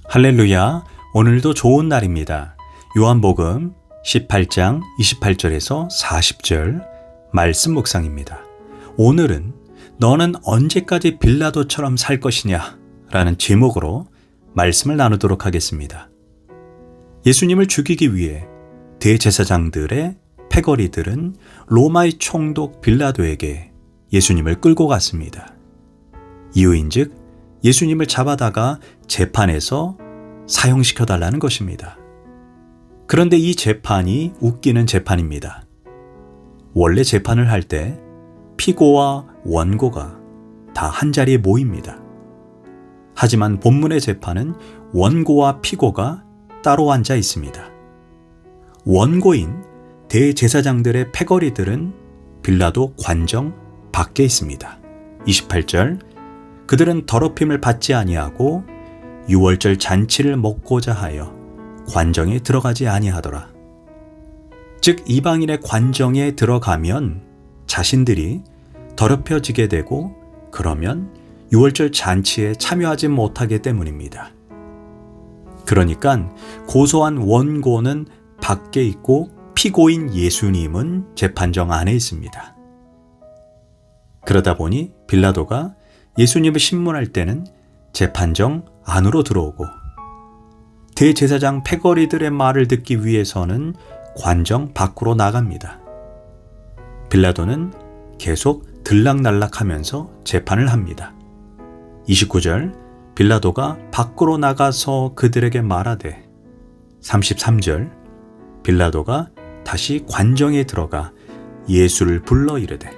할렐루야, 오늘도 좋은 날입니다. 요한복음 18장 28절에서 40절 말씀 묵상입니다. 오늘은 너는 언제까지 빌라도처럼 살 것이냐 라는 제목으로 말씀을 나누도록 하겠습니다. 예수님을 죽이기 위해 대제사장들의 패거리들은 로마의 총독 빌라도에게 예수님을 끌고 갔습니다. 이유인즉 예수님을 잡아다가 재판에서 사형시켜달라는 것입니다. 그런데 이 재판이 웃기는 재판입니다. 원래 재판을 할 때 피고와 원고가 다 한자리에 모입니다. 하지만 본문의 재판은 원고와 피고가 따로 앉아 있습니다. 원고인 대제사장들의 패거리들은 빌라도 관정 밖에 있습니다. 28절 그들은 더럽힘을 받지 아니하고 유월절 잔치를 먹고자 하여 관정에 들어가지 아니하더라. 즉 이방인의 관정에 들어가면 자신들이 더럽혀지게 되고 그러면 유월절 잔치에 참여하지 못하기 때문입니다. 그러니까 고소한 원고는 밖에 있고 피고인 예수님은 재판정 안에 있습니다. 그러다 보니 빌라도가 예수님을 신문할 때는 재판정 안으로 들어오고 대제사장 패거리들의 말을 듣기 위해서는 관정 밖으로 나갑니다. 빌라도는 계속 들락날락하면서 재판을 합니다. 29절 빌라도가 밖으로 나가서 그들에게 말하되 33절 빌라도가 다시 관정에 들어가 예수를 불러 이르되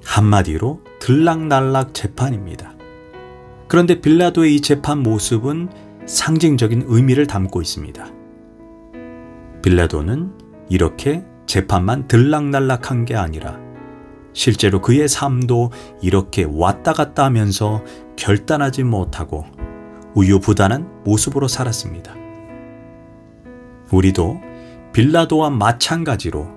한마디로 들락날락 재판입니다. 그런데 빌라도의 이 재판 모습은 상징적인 의미를 담고 있습니다. 빌라도는 이렇게 재판만 들락날락한 게 아니라 실제로 그의 삶도 이렇게 왔다 갔다 하면서 결단하지 못하고 우유부단한 모습으로 살았습니다. 우리도 빌라도와 마찬가지로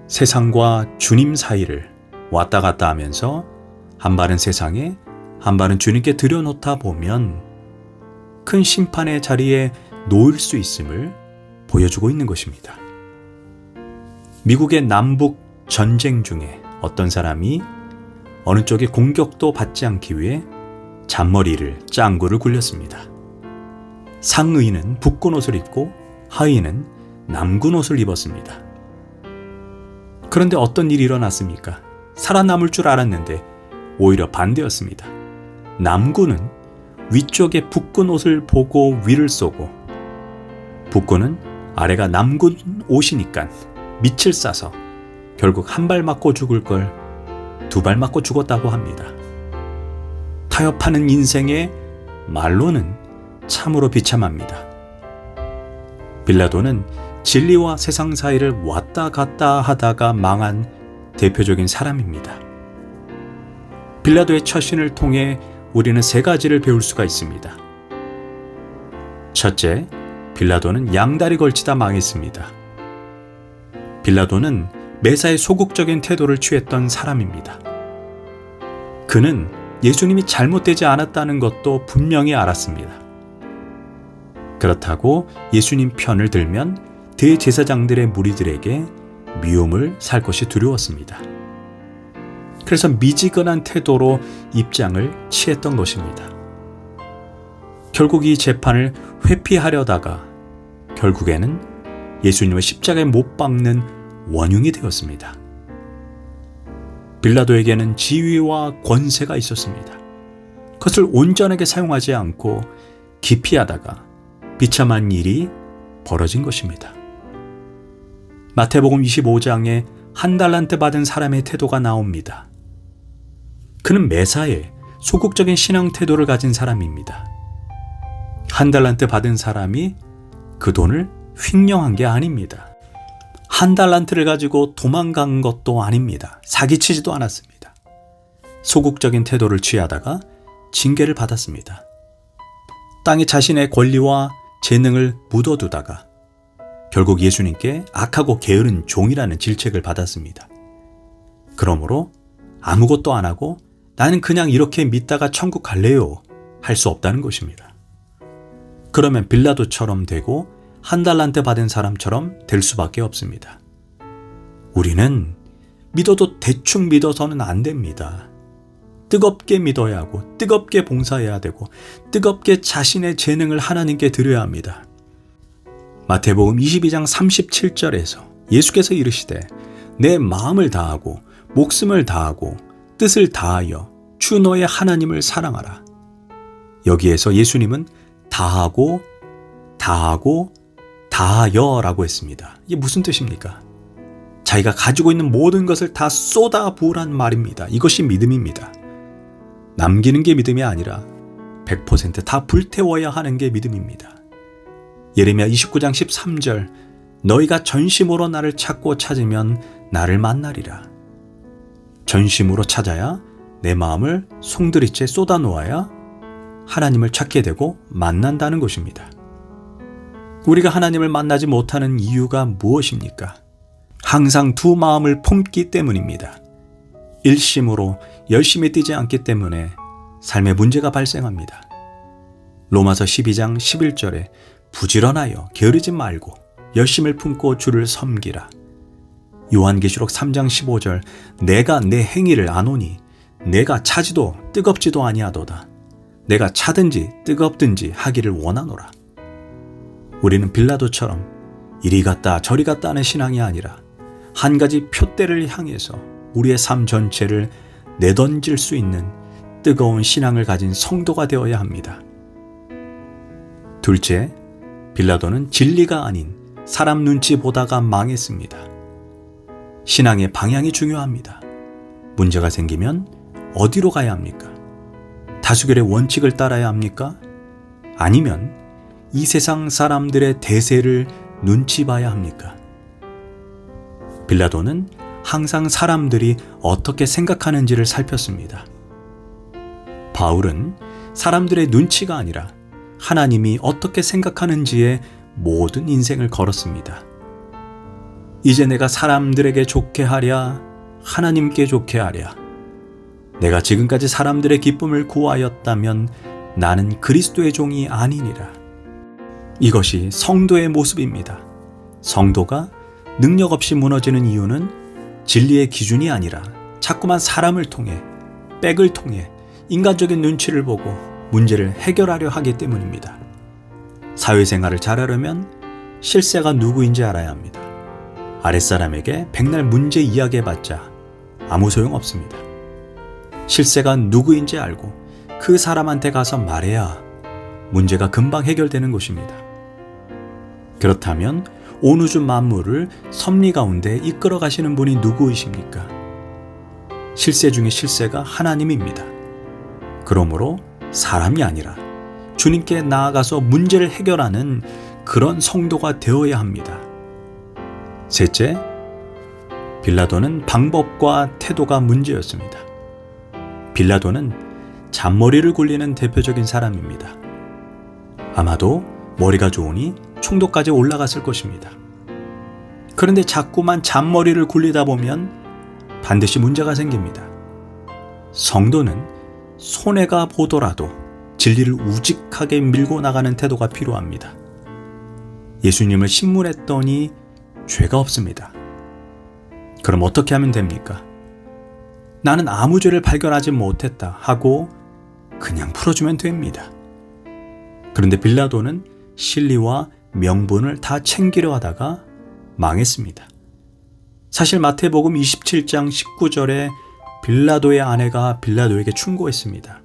세상과 주님 사이를 왔다 갔다 하면서 한 발은 세상에 한 발은 주님께 들여놓다 보면 큰 심판의 자리에 놓일 수 있음을 보여주고 있는 것입니다. 미국의 남북 전쟁 중에 어떤 사람이 어느 쪽에 공격도 받지 않기 위해 잔머리를 짱구를 굴렸습니다. 상의는 북군 옷을 입고 하의는 남군 옷을 입었습니다. 그런데 어떤 일이 일어났습니까? 살아남을 줄 알았는데 오히려 반대였습니다. 남군은 위쪽에 북군 옷을 보고 위를 쏘고 북군은 아래가 남군 옷이니까 밑을 싸서 결국 한 발 맞고 죽을 걸 두 발 맞고 죽었다고 합니다. 타협하는 인생의 말로는 참으로 비참합니다. 빌라도는 진리와 세상 사이를 왔다 갔다 하다가 망한 대표적인 사람입니다. 빌라도의 처신을 통해 우리는 세 가지를 배울 수가 있습니다. 첫째, 빌라도는 양다리 걸치다 망했습니다. 빌라도는 매사에 소극적인 태도를 취했던 사람입니다. 그는 예수님이 잘못되지 않았다는 것도 분명히 알았습니다. 그렇다고 예수님 편을 들면 대제사장들의 무리들에게 미움을 살 것이 두려웠습니다. 그래서 미지근한 태도로 입장을 취했던 것입니다. 결국 이 재판을 회피하려다가 결국에는 예수님을 십자가에 못 박는 원흉이 되었습니다. 빌라도에게는 지위와 권세가 있었습니다. 그것을 온전하게 사용하지 않고 기피하다가 비참한 일이 벌어진 것입니다. 마태복음 25장에 한 달란트 받은 사람의 태도가 나옵니다. 그는 매사에 소극적인 신앙 태도를 가진 사람입니다. 한 달란트 받은 사람이 그 돈을 횡령한 게 아닙니다. 한 달란트를 가지고 도망간 것도 아닙니다. 사기치지도 않았습니다. 소극적인 태도를 취하다가 징계를 받았습니다. 땅에 자신의 권리와 재능을 묻어두다가 결국 예수님께 악하고 게으른 종이라는 질책을 받았습니다. 그러므로 아무것도 안 하고 나는 그냥 이렇게 믿다가 천국 갈래요 할 수 없다는 것입니다. 그러면 빌라도처럼 되고 한 달란트 받은 사람처럼 될 수밖에 없습니다. 우리는 믿어도 대충 믿어서는 안 됩니다. 뜨겁게 믿어야 하고 뜨겁게 봉사해야 되고 뜨겁게 자신의 재능을 하나님께 드려야 합니다. 마태복음 22장 37절에서 예수께서 이르시되 내 마음을 다하고 목숨을 다하고 뜻을 다하여 주 너의 하나님을 사랑하라. 여기에서 예수님은 다하고 다하여라고 했습니다. 이게 무슨 뜻입니까? 자기가 가지고 있는 모든 것을 다 쏟아 부으란 말입니다. 이것이 믿음입니다. 남기는 게 믿음이 아니라 100% 다 불태워야 하는 게 믿음입니다. 예레미야 29장 13절 너희가 전심으로 나를 찾고 찾으면 나를 만나리라. 전심으로 찾아야 내 마음을 송두리째 쏟아 놓아야 하나님을 찾게 되고 만난다는 것입니다. 우리가 하나님을 만나지 못하는 이유가 무엇입니까? 항상 두 마음을 품기 때문입니다. 일심으로 열심히 뛰지 않기 때문에 삶에 문제가 발생합니다. 로마서 12장 11절에 부지런하여 게으르지 말고 열심을 품고 주를 섬기라. 요한계시록 3장 15절 내가 내 행위를 아노니 내가 차지도 뜨겁지도 아니하도다. 내가 차든지 뜨겁든지 하기를 원하노라. 우리는 빌라도처럼 이리 갔다 저리 갔다 하는 신앙이 아니라 한 가지 표대를 향해서 우리의 삶 전체를 내던질 수 있는 뜨거운 신앙을 가진 성도가 되어야 합니다. 둘째, 빌라도는 진리가 아닌 사람 눈치 보다가 망했습니다. 신앙의 방향이 중요합니다. 문제가 생기면 어디로 가야 합니까? 다수결의 원칙을 따라야 합니까? 아니면 이 세상 사람들의 대세를 눈치 봐야 합니까? 빌라도는 항상 사람들이 어떻게 생각하는지를 살폈습니다. 바울은 사람들의 눈치가 아니라 하나님이 어떻게 생각하는지에 모든 인생을 걸었습니다. 이제 내가 사람들에게 좋게 하랴, 하나님께 좋게 하랴. 내가 지금까지 사람들의 기쁨을 구하였다면 나는 그리스도의 종이 아니니라. 이것이 성도의 모습입니다. 성도가 능력 없이 무너지는 이유는 진리의 기준이 아니라 자꾸만 사람을 통해, 백을 통해 인간적인 눈치를 보고 문제를 해결하려 하기 때문입니다. 사회생활을 잘하려면 실세가 누구인지 알아야 합니다. 아랫사람에게 백날 문제 이야기해봤자 아무 소용 없습니다. 실세가 누구인지 알고 그 사람한테 가서 말해야 문제가 금방 해결되는 것입니다. 그렇다면 온 우주 만물을 섭리 가운데 이끌어 가시는 분이 누구이십니까? 실세 중에 실세가 하나님입니다. 그러므로 사람이 아니라 주님께 나아가서 문제를 해결하는 그런 성도가 되어야 합니다. 셋째, 빌라도는 방법과 태도가 문제였습니다. 빌라도는 잔머리를 굴리는 대표적인 사람입니다. 아마도 머리가 좋으니 총독까지 올라갔을 것입니다. 그런데 자꾸만 잔머리를 굴리다 보면 반드시 문제가 생깁니다. 성도는 손해가 보더라도 진리를 우직하게 밀고 나가는 태도가 필요합니다. 예수님을 신문했더니 죄가 없습니다. 그럼 어떻게 하면 됩니까? 나는 아무 죄를 발견하지 못했다 하고 그냥 풀어주면 됩니다. 그런데 빌라도는 실리와 명분을 다 챙기려 하다가 망했습니다. 사실 마태복음 27장 19절에 빌라도의 아내가 빌라도에게 충고했습니다.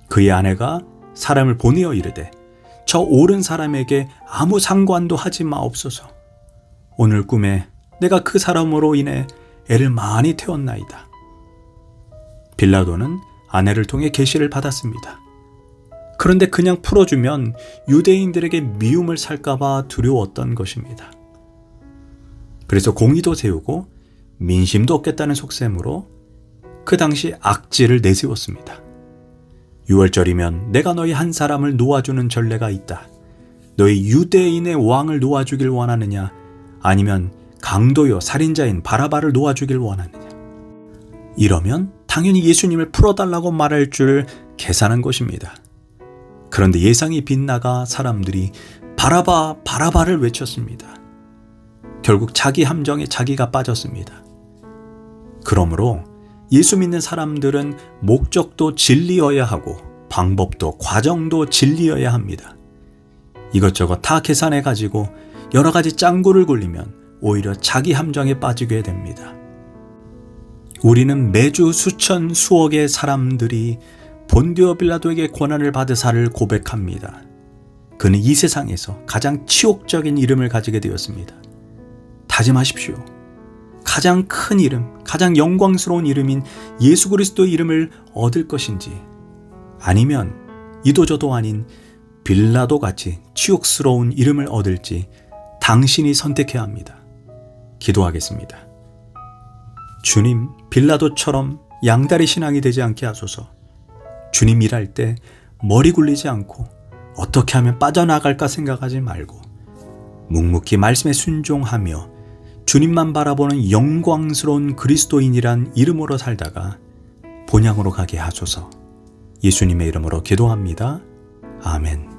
그의 아내가 사람을 보내어 이르되 저 옳은 사람에게 아무 상관도 하지 마옵소서. 오늘 꿈에 내가 그 사람으로 인해 애를 많이 태웠나이다. 빌라도는 아내를 통해 계시를 받았습니다. 그런데 그냥 풀어주면 유대인들에게 미움을 살까봐 두려웠던 것입니다. 그래서 공의도 세우고 민심도 얻겠다는 속셈으로 그 당시 악지를 내세웠습니다. 6월절이면 내가 너희 한 사람을 놓아주는 전례가 있다. 너희 유대인의 왕을 놓아주길 원하느냐? 아니면 강도요 살인자인 바라바를 놓아주길 원하느냐? 이러면 당연히 예수님을 풀어달라고 말할 줄 계산한 것입니다. 그런데 예상이 빗나가 사람들이 바라바, 바라바를 외쳤습니다. 결국 자기 함정에 자기가 빠졌습니다. 그러므로 예수 믿는 사람들은 목적도 진리여야 하고 방법도 과정도 진리여야 합니다. 이것저것 다 계산해가지고 여러 가지 짱구를 굴리면 오히려 자기 함정에 빠지게 됩니다. 우리는 매주 수천 수억의 사람들이 본디오 빌라도에게 고난을 받으사를 고백합니다. 그는 이 세상에서 가장 치욕적인 이름을 가지게 되었습니다. 다짐하십시오. 가장 큰 이름, 가장 영광스러운 이름인 예수 그리스도의 이름을 얻을 것인지, 아니면 이도저도 아닌 빌라도같이 치욕스러운 이름을 얻을지 당신이 선택해야 합니다. 기도하겠습니다. 주님, 빌라도처럼 양다리 신앙이 되지 않게 하소서. 주님 일할 때 머리 굴리지 않고 어떻게 하면 빠져나갈까 생각하지 말고 묵묵히 말씀에 순종하며 주님만 바라보는 영광스러운 그리스도인이란 이름으로 살다가 본향으로 가게 하소서. 예수님의 이름으로 기도합니다. 아멘.